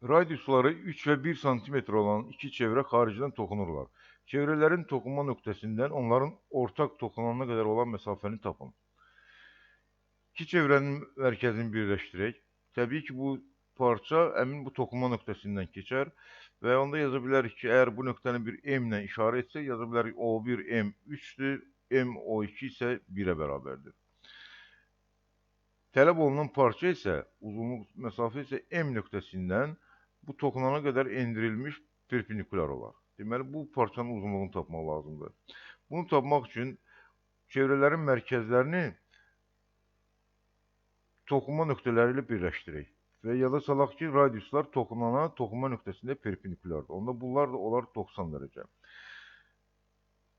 Radiusları 3 ve 1 santimetre olan iki çevre haricdən toxunurlar. Çevrelerin toxunma nöqtəsindən onların ortak toxunana qədər olan mesafəni tapın. İki çevrenin mərkəzini birləşdirək. Təbii ki, bu parça həmin bu toxunma nöqtəsindən keçər və onda yaza bilərik ki, əgər bu nöqtəni bir M ilə işarə etsək, yaza bilərik O1 M 3-dür, M O2 isə 1-ə bərabərdir. Tələb olunan parça isə, uzunluq məsafə isə M nöqtəsindən bu toxunana qədər endirilmiş perpendikular olar. Deməli, bu parçanın uzunluğunu tapmaq lazımdır. Bunu tapmaq üçün çevrələrin mərkəzlərini toxunma nöqtələri ilə birləşdirək. Və yada salaq ki, radiuslar toxunana toxunma nöqtəsində perpendikulardır. Onda bunlar da olar 90 dərəcə.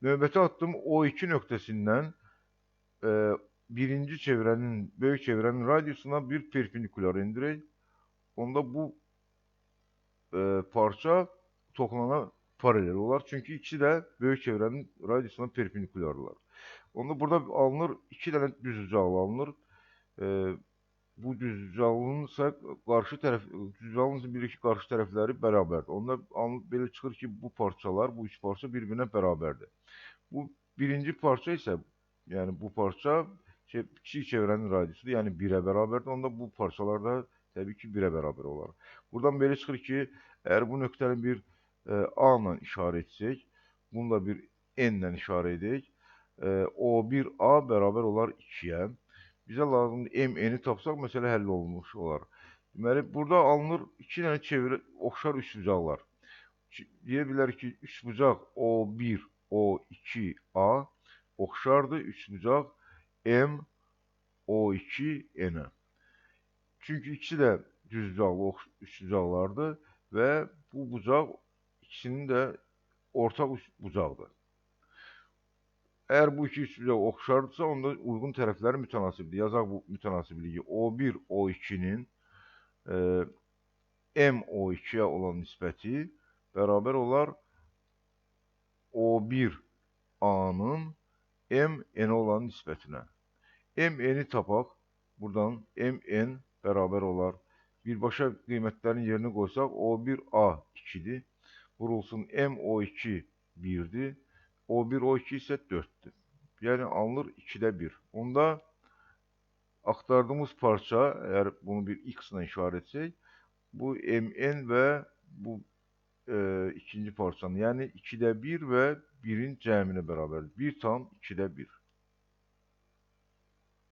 Növbəti addım O2 nöqtəsindən birinci çevrənin, böyük çevrənin radiusuna bir perpendikular endirək. Onda bu parça toxunana paralel olar. Çünki ikisi də böyük çevrənin radiusuna perpendikularlar. Onda burada alınır, iki dənə düzbucaqlı alınır. Bu düzbucaqlının isə qarşı tərəf, düzbucaqlının bir-iki qarşı tərəfləri bərabərdir. Onda belə çıxır ki, bu parçalar, bu üç parça bir-birinə bərabərdir. Bu birinci parça isə, yəni bu parça kiçik çevrənin radiusudur, yəni 1-ə bərabərdir. Onda bu parçalar da təbii ki, 1-ə bərabər olar. Buradan belə çıxır ki, əgər bu nöqtəni bir A ilə işarə etsək, bunu da bir N ilə işarə edək, O1A bərabər olar 2-yə. Bizə lazımdır M-N'i tapsaq, məsələ həll olunmuş olar. Deməli, burada alınır iki dənə çevrə, oxşar üçbucaqlar. Deyə bilərik ki, üçbucaq O1, O2A oxşardır üçbucaq M, O2, N-ə. Çünki ikisi də düzbucaqlı üçbucaqlardır və bu bucaq ikisinin də ortaq bucaqdır. Əgər bu iki üçbucaq oxşardırsa, onda uyğun tərəfləri mütənasibdir. Yazaq bu mütənasibliyi. O1, O2-nin M, O2-yə olan nisbəti bərabər olar O1, A-nın M, N-ə olan nisbətinə. M-N'i tapaq. Buradan M-N bərabər olar. Birbaşa qiymətlərin yerini qoysaq, O1A 2-dir. Vurulsun M-O2 1-dir. O1, O2 isə 4-dür. Yəni, alınır 2-də 1. Onda axtardığımız parça, əgər bunu bir X ilə işarə etsək, bu MN və bu ikinci parçanın, yəni 2-də 1 və 1-in cəminə bərabərdir. 1 tam 2-də 1.